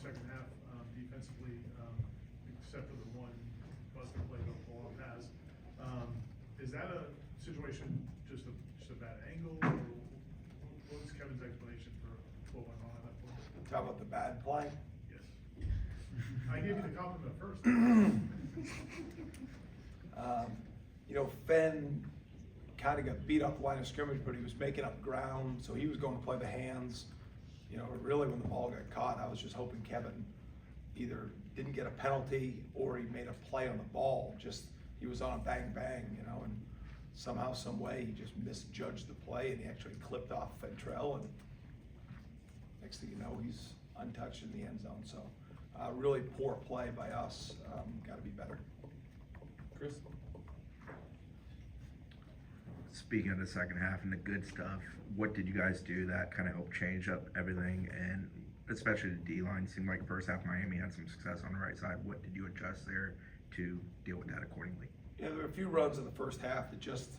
second half defensively, except for the one busted play that Paul has. Is that a situation, just a bad angle, or what was Kevin's explanation for what went wrong at that point? Talk about the bad play? Yes. I gave you the compliment first. Fenn kind of got beat up the line of scrimmage, but he was making up ground, so he was going to play the hands. Really when the ball got caught, I was just hoping Kevin either didn't get a penalty or he made a play on the ball. Just, he was on a bang, and somehow, some way, he just misjudged the play and he actually clipped off Fentrell, and next thing you know, he's untouched in the end zone. So really poor play by us, got to be better. Chris? Speaking of the second half and the good stuff, what did you guys do that kind of helped change up everything? And especially the D-line, seemed like first half Miami had some success on the right side. What did you adjust there to deal with that accordingly? Yeah, there were a few runs in the first half that just,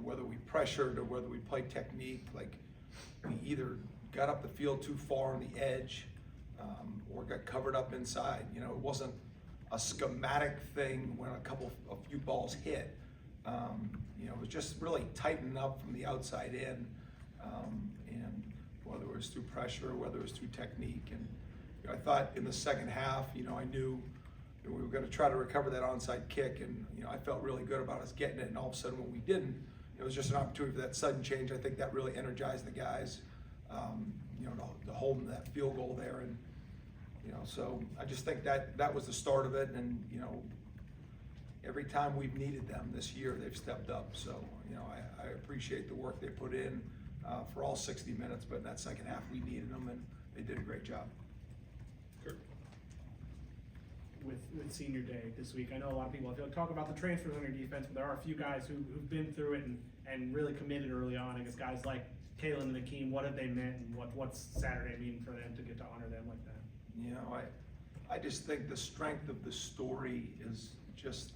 whether we pressured or whether we played technique, like we either got up the field too far on the edge or got covered up inside. It wasn't a schematic thing when a few balls hit. It was just really tightening up from the outside in, and whether it was through pressure or whether it was through technique. And I thought in the second half, I knew that we were going to try to recover that onside kick, and I felt really good about us getting it. And all of a sudden, when we didn't, it was just an opportunity for that sudden change. I think that really energized the guys, to hold that field goal there. And so I just think that was the start of it. And every time we've needed them this year, they've stepped up. So, I appreciate the work they put in for all 60 minutes, but in that second half, we needed them, and they did a great job. Kurt? With senior day this week, I know a lot of people talk about the transfers on your defense, but there are a few guys who've been through it and really committed early on. I guess guys like Kalen and Akeem, what have they meant, and what's Saturday mean for them to get to honor them like that? I just think the strength of the story is just,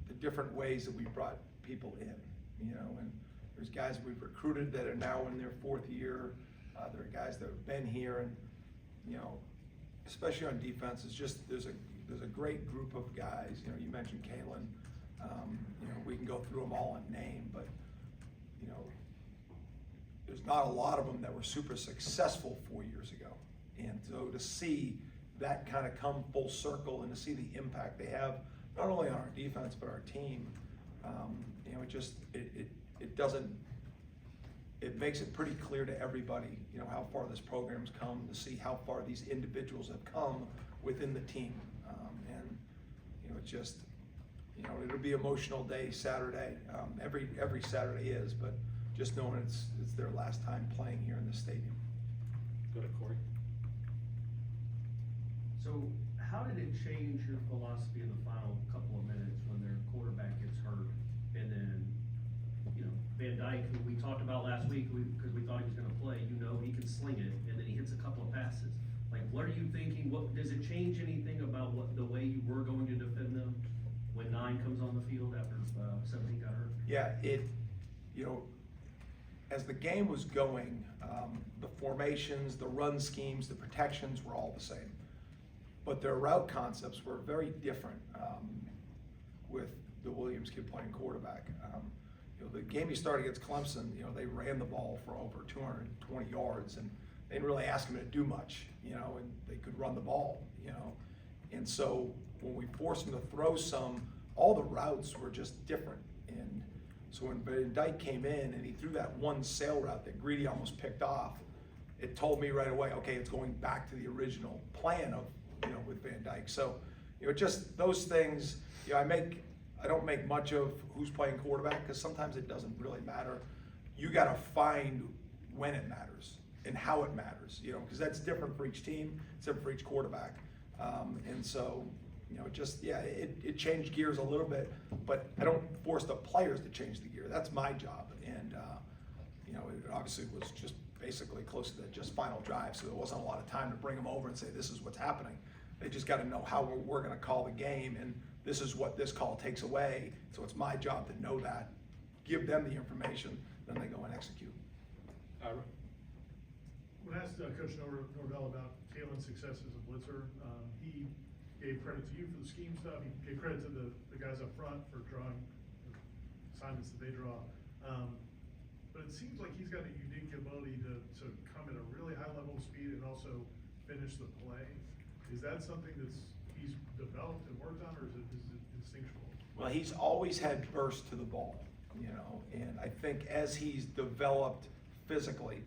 the different ways that we've brought people in, and there's guys we've recruited that are now in their fourth year. There are guys that have been here, and, especially on defense, it's just, there's a great group of guys. You mentioned Kalen. We can go through them all in name, but, there's not a lot of them that were super successful 4 years ago. And so to see that kind of come full circle and to see the impact they have, not only on our defense, but our team, it makes it pretty clear to everybody, how far this program's come, to see how far these individuals have come within the team. It'll be an emotional day Saturday. Every Saturday is, but just knowing it's their last time playing here in the stadium. Go to Corey. So how did it change your philosophy in the final couple of minutes when their quarterback gets hurt? And then, Van Dyke, who we talked about last week, because we thought he was gonna play, he can sling it, and then he hits a couple of passes. Like, what are you thinking? Does it change anything about the way you were going to defend them when 9 comes on the field after 17 got hurt? Yeah, as the game was going, the formations, the run schemes, the protections were all the same. But their route concepts were very different with the Williams kid playing quarterback. The game he started against Clemson, they ran the ball for over 220 yards, and they didn't really ask him to do much, and they could run the ball, And so when we forced him to throw some, all the routes were just different. And so when Van Dyke came in and he threw that one sail route that Greedy almost picked off, it told me right away, okay, it's going back to the original plan of, with Van Dyke. So, just those things, I don't make much of who's playing quarterback, because sometimes it doesn't really matter. You got to find when it matters and how it matters, because that's different for each team, it's different for each quarterback. And so, it changed gears a little bit, but I don't force the players to change the gear. That's my job. And, it obviously was just basically close to the just final drive, so there wasn't a lot of time to bring them over and say, this is what's happening. They just got to know how we're going to call the game, and this is what this call takes away. So it's my job to know that, give them the information, then they go and execute. When asked Coach Norvell about Kalen's success as a blitzer. He gave credit to you for the scheme stuff. He gave credit to the guys up front for drawing the assignments that they draw. But it seems like he's got a unique ability to come at a really high level of speed and also finish the play. Is that something he's developed and worked on, or is it instinctual? Well, he's always had burst to the ball, and I think as he's developed physically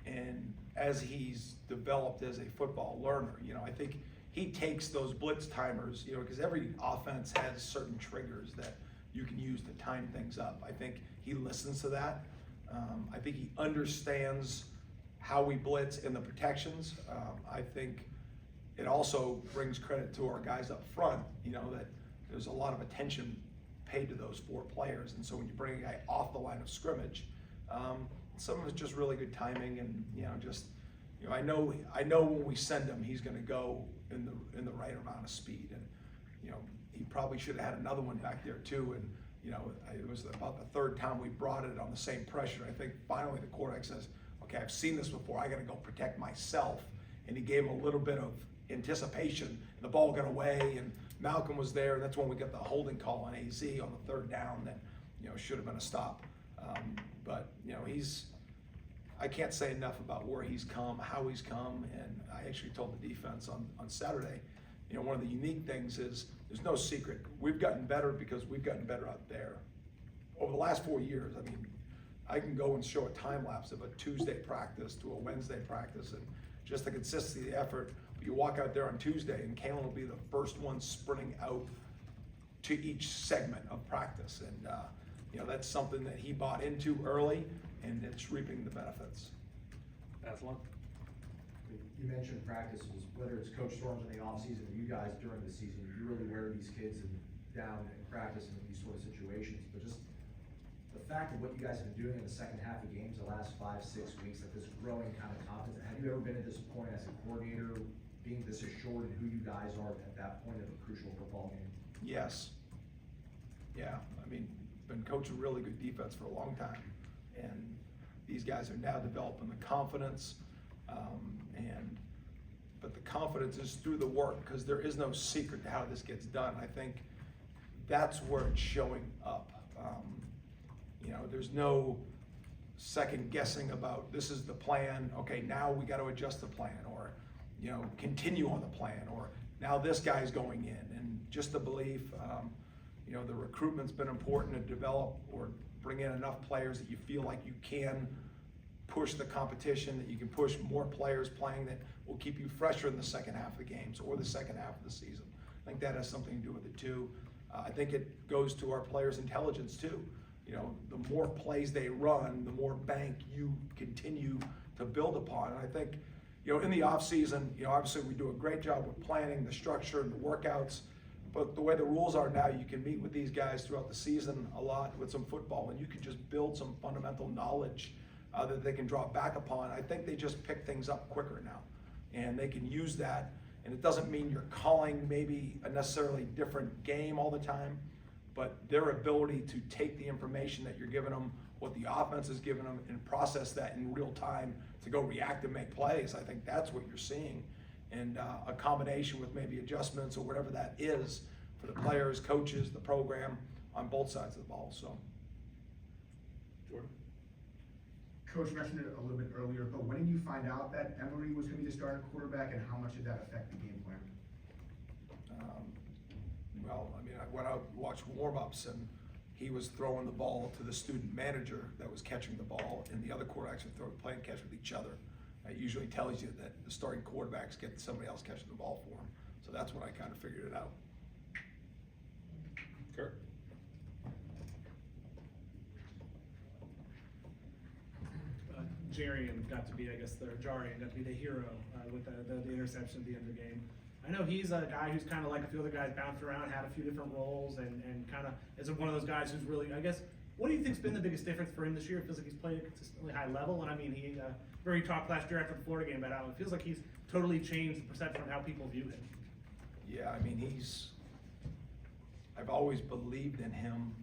and as he's developed as a football learner, I think he takes those blitz timers, because every offense has certain triggers that you can use to time things up. I think he listens to that. I think he understands how we blitz and the protections. I think it also brings credit to our guys up front, that there's a lot of attention paid to those 4 players. And so when you bring a guy off the line of scrimmage, some of it's just really good timing, and I know when we send him, he's going to go in the right amount of speed, and he probably should have had another one back there too. And it was about the 3rd time we brought it on the same pressure. I think finally the quarterback says, "Okay, I've seen this before. I got to go protect myself." And he gave him a little bit of anticipation, and the ball got away, and Malcolm was there, and that's when we got the holding call on AZ on the 3rd down that should have been a stop. But I can't say enough about where he's come, how he's come, and I actually told the defense on Saturday, one of the unique things is there's no secret. We've gotten better because we've gotten better out there. Over the last 4 years, I can go and show a time lapse of a Tuesday practice to a Wednesday practice, and just the consistency of the effort. You walk out there on Tuesday and Kalen will be the first one sprinting out to each segment of practice. And that's something that he bought into early, and it's reaping the benefits. Athlon? You mentioned practices, whether it's Coach Storms in the offseason or you guys during the season, you really wear these kids down in practice in these sort of situations. But just the fact of what you guys have been doing in the second half of games, the last 5-6 weeks, like this growing kind of confidence. Have you ever been at this point as a coordinator, being this assured in who you guys are at that point of a crucial football game? Yes. Yeah, been coaching really good defense for a long time, and these guys are now developing the confidence, but the confidence is through the work, because there is no secret to how this gets done. I think that's where it's showing up. There's no second guessing about this is the plan, okay, now we got to adjust the plan, or continue on the plan, or now this guy's going in, and just the belief. The recruitment's been important to develop or bring in enough players that you feel like you can push the competition, that you can push more players playing that will keep you fresher in the second half of the games or the second half of the season. I think that has something to do with it too. I think it goes to our players' intelligence too. The more plays they run, the more bank you continue to build upon. And I think, in the off season, obviously we do a great job with planning, the structure, and the workouts. But the way the rules are now, you can meet with these guys throughout the season a lot with some football, and you can just build some fundamental knowledge that they can draw back upon. I think they just pick things up quicker now, and they can use that. And it doesn't mean you're calling maybe a necessarily different game all the time, but their ability to take the information that you're giving them, what the offense is giving them, and process that in real time to go react and make plays. I think that's what you're seeing. And a combination with maybe adjustments or whatever that is for the players, coaches, the program on both sides of the ball. So, Jordan? Coach mentioned it a little bit earlier, but when did you find out that Emery was going to be the starting quarterback, and how much did that affect the game plan? I went out and watched warm-ups, and he was throwing the ball to the student manager that was catching the ball, and the other quarterbacks were playing catch with each other. It usually tells you that the starting quarterbacks get somebody else catching the ball for them. So that's when I kind of figured it out. Kurt? Jarian got to be, Jarian got to be the hero with the interception at the end of the game. I know he's a guy who's kind of like a few other guys, bounced around, had a few different roles, and kind of is one of those guys who's really, what do you think's been the biggest difference for him this year? It feels like he's playing at a consistently high level, and he very talked last year after the Florida game about how it feels like he's totally changed the perception of how people view him. Yeah, I've always believed in him,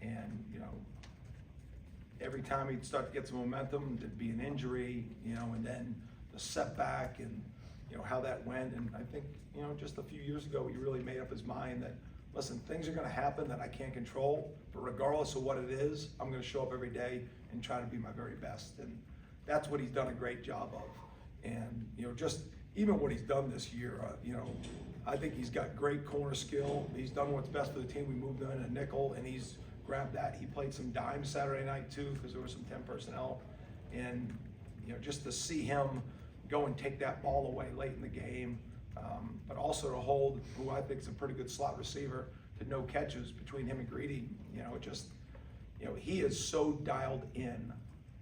and every time he'd start to get some momentum, there'd be an injury, and then the setback and, you know, how that went. And I think, you know, just a few years ago, he really made up his mind that, listen, things are gonna happen that I can't control, but regardless of what it is, I'm gonna show up every day and try to be my very best. And that's what he's done a great job of. And, you know, just even what he's done this year, you know, I think he's got great corner skill. He's done what's best for the team. We moved in a nickel and he's grabbed that. He played some dime Saturday night too, because there was some 10 personnel. And, you know, just to see him go and take that ball away late in the game, but also to hold who I think is a pretty good slot receiver to no catches between him and Greedy, you know, it just, you know, he is so dialed in,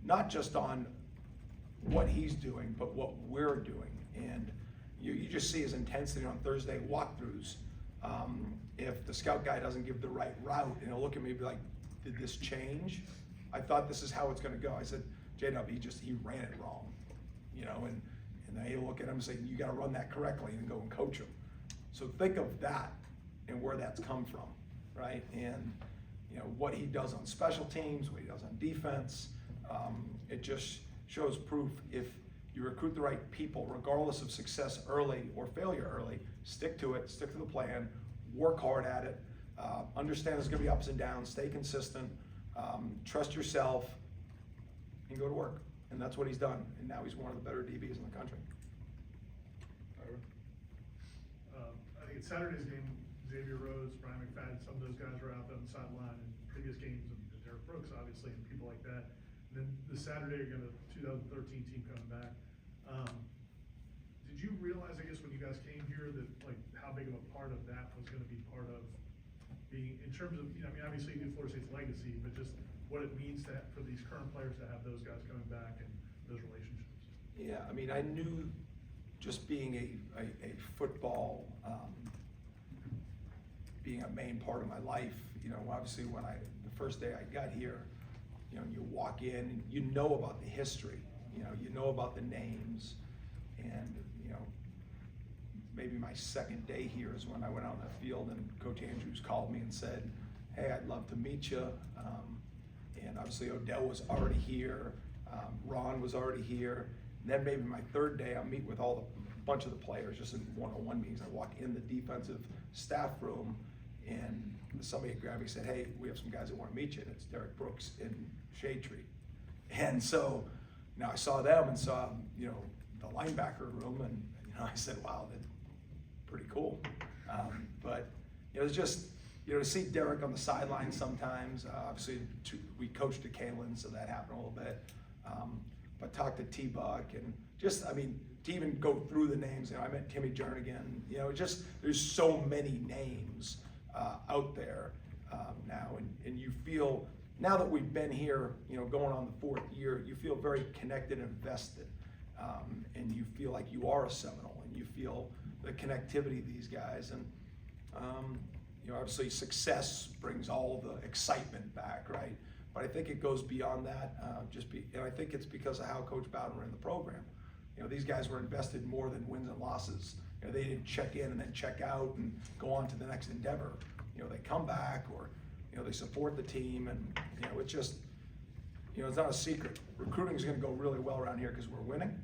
not just on what he's doing, but what we're doing. And you just see his intensity on Thursday walkthroughs. If the scout guy doesn't give the right route, and he'll look at me and be like, did this change? I thought this is how it's gonna go. I said, JW, he ran it wrong, you know, and they look at him and say, you gotta run that correctly and go and coach him. So think of that and where that's come from, right? And, you know, what he does on special teams, what he does on defense, it just shows proof if you recruit the right people, regardless of success early or failure early, stick to it, stick to the plan, work hard at it, understand there's gonna be ups and downs, stay consistent, trust yourself, and go to work. And that's what he's done. And now he's one of the better DBs in the country. I think it's Saturday's game, Xavier Rhodes, Brian McFadden, some of those guys were out there on the sideline in previous games, and Derek Brooks, obviously, and people like that. And then this Saturday, you're gonna 2013 team coming back. Did you realize, I guess, when you guys came here, that like how big of a part of that was gonna be part of being, in terms of, you know, I mean, obviously you knew Florida State's legacy, but just what it means to for these current players to have those guys coming back and those relationships? Yeah, I mean, I knew just being a football, being a main part of my life, you know, obviously when the first day I got here, you know, you walk in and you know about the history, you know about the names, and, you know, maybe my second day here is when I went out in the field and Coach Andrews called me and said, hey, I'd love to meet you. And obviously Odell was already here, Ron was already here. And then maybe my third day, I meet with a bunch of the players just in one-on-one meetings. I walk in the defensive staff room and somebody grabbed me and said, hey, we have some guys that want to meet you. And it's Derek Brooks and Shade Tree. And so now I saw them and saw, you know, the linebacker room, and, you know, I said, wow, that's pretty cool. But, you know, it's just, you know, to see Derek on the sideline sometimes, obviously we coached at Kalen, so that happened a little bit. But talk to T-Buck and just, I mean, to even go through the names, you know, I met Timmy Jernigan, you know, just, there's so many names out there now, and you feel, now that we've been here, you know, going on the 4th year, you feel very connected and invested, and you feel like you are a Seminole, and you feel the connectivity of these guys, and you know, obviously success brings all the excitement back, right? But I think it goes beyond that, and I think it's because of how Coach Bowden ran the program. You know, these guys were invested more than wins and losses. You know, they didn't check in and then check out and go on to the next endeavor. You know, they come back, or, you know, they support the team, and, you know, it's just, you know, it's not a secret. Recruiting is gonna go really well around here because we're winning,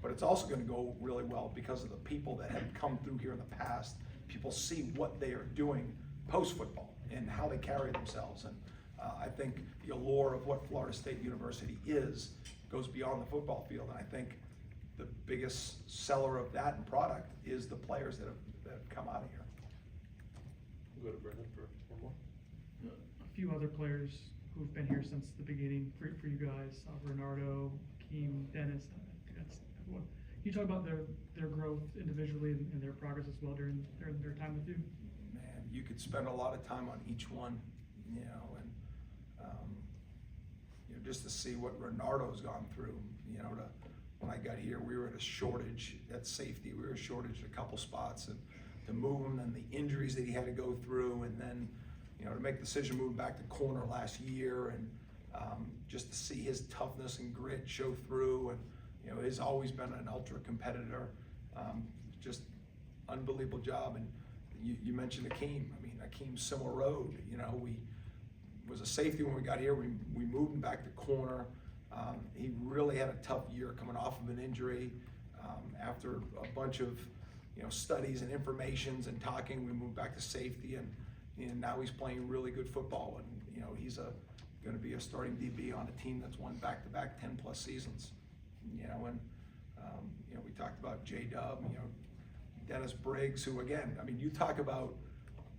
but it's also gonna go really well because of the people that have come through here in the past. People see what they are doing post-football and how they carry themselves. And I think the allure of what Florida State University is goes beyond the football field. And I think the biggest seller of that product is the players that have come out of here. We'll go to Brendan for one more. A few other players who've been here since the beginning for you guys, Bernardo, Keem, Dennis, that's everyone. Can you talk about their growth individually and their progress as well during their time with you? Man, you could spend a lot of time on each one, you know, and you know, just to see what Bernardo's gone through, you know, when I got here, we were at a shortage at safety. We were a shortage at a couple spots, and to move him and the injuries that he had to go through, and then, you know, to make the decision moving back to corner last year, and just to see his toughness and grit show through, and, you know, he's always been an ultra competitor. Just unbelievable job. And you mentioned Akeem. I mean, Akeem's similar road. You know, we was a safety when we got here. We moved him back to corner. He really had a tough year coming off of an injury. After a bunch of, studies and informations and talking, we moved back to safety, and now he's playing really good football, and, he's gonna be a starting DB on a team that's won back-to-back 10-plus seasons, we talked about J-Dub, Dennis Briggs, who again, you talk about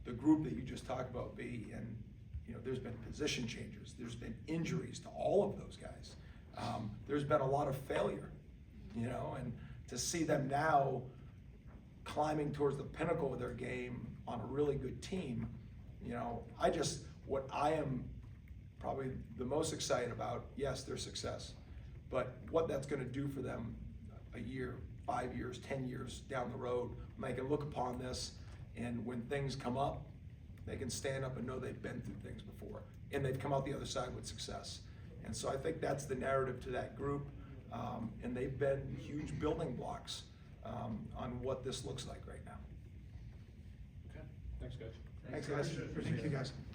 the group that you just talked about, B, and, there's been position changes, there's been injuries to all of those guys. There's been a lot of failure, and to see them now climbing towards the pinnacle of their game on a really good team, what I am probably the most excited about, yes, their success, but what that's gonna do for them a year, 5 years, 10 years down the road, when they can look upon this, and when things come up, they can stand up and know they've been through things before, and they've come out the other side with success. And so I think that's the narrative to that group, and they've been huge building blocks on what this looks like right now. Okay, thanks, guys. Thanks, guys. Thank you, guys.